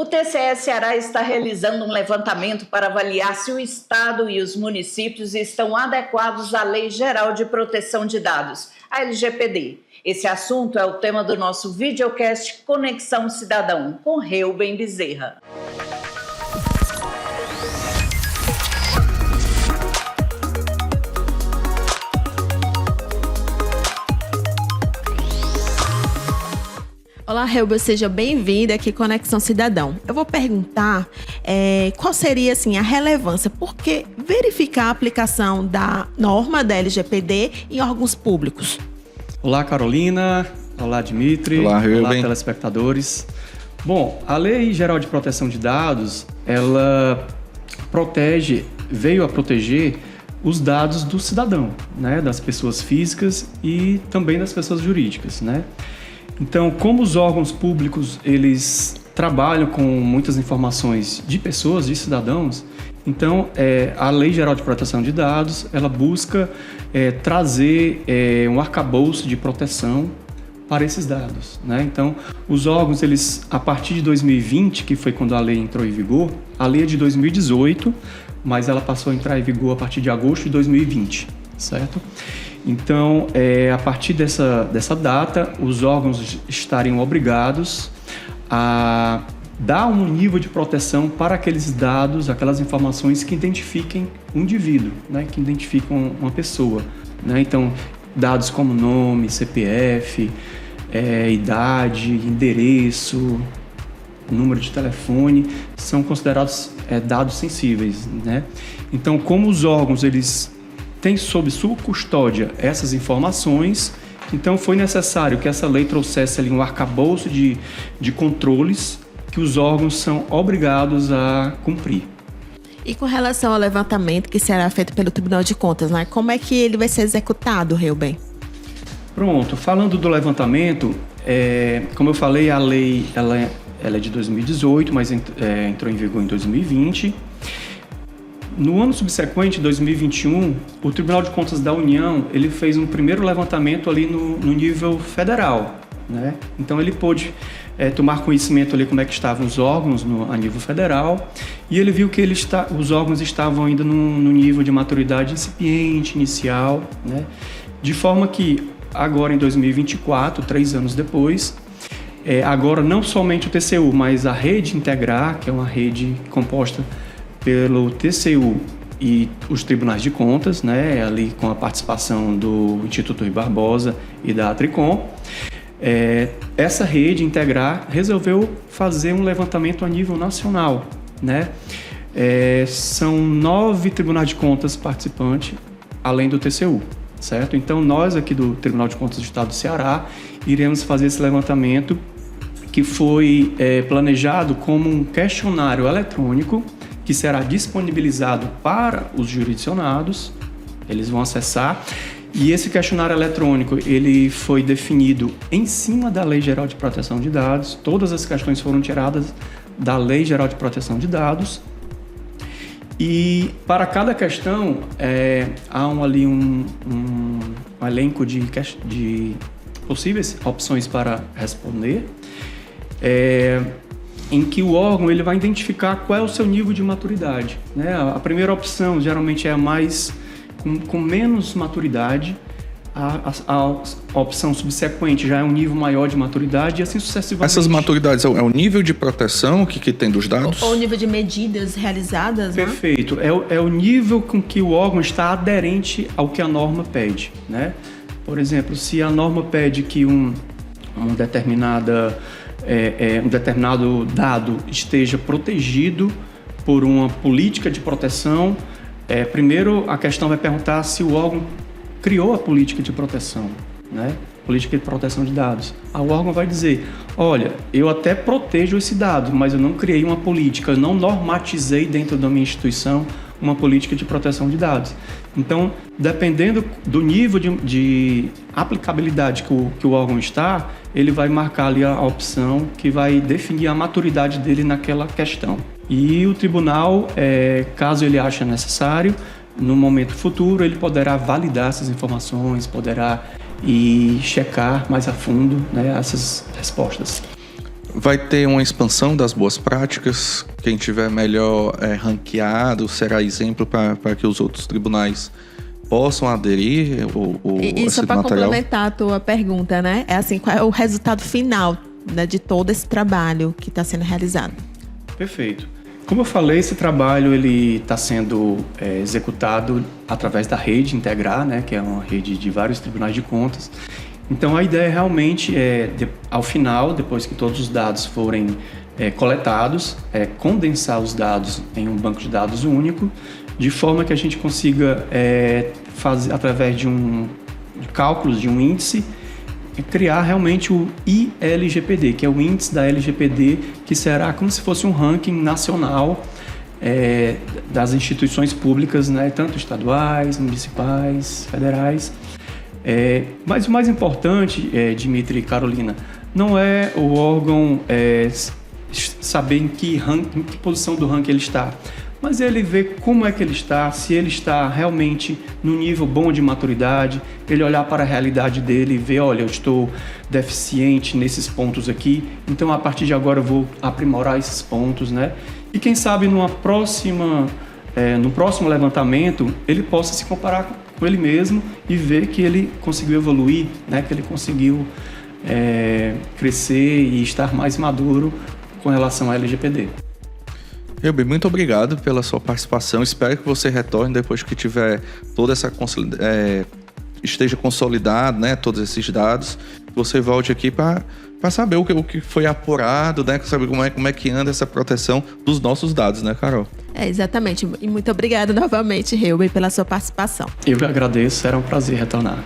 O TCE Ceará está realizando um levantamento para avaliar se o Estado e os municípios estão adequados à Lei Geral de Proteção de Dados, a LGPD. Esse assunto é o tema do nosso videocast Conexão Cidadão, com Reuben Bezerra. Olá, Reuben, seja bem-vinda aqui Conexão Cidadão. Eu vou perguntar qual seria assim, a relevância, porque verificar a aplicação da norma da LGPD em órgãos públicos. Olá, Carolina. Olá, Dimitri. Olá, Reuben. Olá, telespectadores. Bom, a Lei Geral de Proteção de Dados, ela veio a proteger os dados do cidadão, né, das pessoas físicas e também das pessoas jurídicas, né? Então, como os órgãos públicos, eles trabalham com muitas informações de pessoas, de cidadãos, então a Lei Geral de Proteção de Dados, ela busca trazer um arcabouço de proteção para esses dados, né? Então, os órgãos, eles, a partir de 2020, que foi quando a lei entrou em vigor, a lei é de 2018, mas ela passou a entrar em vigor a partir de agosto de 2020, certo? Então, a partir dessa data, os órgãos estariam obrigados a dar um nível de proteção para aqueles dados, aquelas informações que identifiquem um indivíduo, né, que identificam uma pessoa, né? Então, dados como nome, CPF, idade, endereço, número de telefone, são considerados dados sensíveis, né? Então, como os órgãos, eles tem sob sua custódia essas informações, então foi necessário que essa lei trouxesse ali um arcabouço de controles que os órgãos são obrigados a cumprir. E com relação ao levantamento que será feito pelo Tribunal de Contas, né? Como é que ele vai ser executado, Reuben? Pronto, falando do levantamento, como eu falei, a lei ela é de 2018, mas entrou em vigor em 2020. No ano subsequente, 2021, o Tribunal de Contas da União, ele fez um primeiro levantamento ali no nível federal, né? Então ele pôde tomar conhecimento ali como é que estavam os órgãos a nível federal, e ele viu que os órgãos estavam ainda no nível de maturidade incipiente, inicial, né? De forma que agora em 2024, 3 anos depois, agora não somente o TCU, mas a Rede Integrar, que é uma rede composta pelo TCU e os tribunais de contas, né, ali com a participação do Instituto Rui Barbosa e da Atricom, essa rede Integrar resolveu fazer um levantamento a nível nacional, né? São 9 tribunais de contas participantes, além do TCU, certo? Então, nós aqui do Tribunal de Contas do Estado do Ceará iremos fazer esse levantamento que foi planejado como um questionário eletrônico que será disponibilizado para os jurisdicionados, eles vão acessar, e esse questionário eletrônico ele foi definido em cima da Lei Geral de Proteção de Dados, todas as questões foram tiradas da Lei Geral de Proteção de Dados, e para cada questão há um elenco de possíveis opções para responder, em que o órgão ele vai identificar qual é o seu nível de maturidade, né? A primeira opção geralmente é a mais com menos maturidade, a opção subsequente já é um nível maior de maturidade e assim sucessivamente. Essas maturidades é o nível de proteção que tem dos dados? Ou o nível de medidas realizadas, né? Perfeito, é o nível com que o órgão está aderente ao que a norma pede, né? Por exemplo, se a norma pede que um determinado dado esteja protegido por uma política de proteção, primeiro a questão vai perguntar se o órgão criou a política de proteção, né? Política de proteção de dados. O órgão vai dizer, olha, eu até protejo esse dado, mas eu não criei uma política, eu não normatizei dentro da minha instituição uma política de proteção de dados. Então, dependendo do nível de aplicabilidade que o órgão está, ele vai marcar ali a opção que vai definir a maturidade dele naquela questão. E o tribunal, caso ele ache necessário, no momento futuro, ele poderá validar essas informações, poderá checar mais a fundo, né, essas respostas. Vai ter uma expansão das boas práticas? Quem tiver melhor ranqueado será exemplo para que os outros tribunais possam aderir? E só para complementar a tua pergunta, né? É assim, qual é o resultado final, né, de todo esse trabalho que está sendo realizado? Perfeito. Como eu falei, esse trabalho ele está sendo executado através da rede Integrar, né, que é uma rede de vários tribunais de contas. Então, a ideia realmente ao final, depois que todos os dados forem coletados, condensar os dados em um banco de dados único, de forma que a gente consiga fazer, através de cálculos de um índice, criar realmente o ILGPD, que é o índice da LGPD, que será como se fosse um ranking nacional das instituições públicas, né, tanto estaduais, municipais, federais. Mas o mais importante, Dimitri e Carolina, não é o órgão saber em que posição do ranking ele está, mas ele vê como é que ele está, se ele está realmente no nível bom de maturidade, ele olhar para a realidade dele e ver, olha, eu estou deficiente nesses pontos aqui, então a partir de agora eu vou aprimorar esses pontos, né? E quem sabe no próximo levantamento ele possa se comparar com ele mesmo e ver que ele conseguiu evoluir, né? Que ele conseguiu crescer e estar mais maduro com relação à LGPD. Elber, muito obrigado pela sua participação. Espero que você retorne depois que tiver toda essa esteja consolidado, né, todos esses dados. Você volte aqui para saber o que foi apurado, né, saber como é que anda essa proteção dos nossos dados, né, Carol? Exatamente. E muito obrigada novamente, Elber, pela sua participação. Eu que agradeço, será um prazer retornar.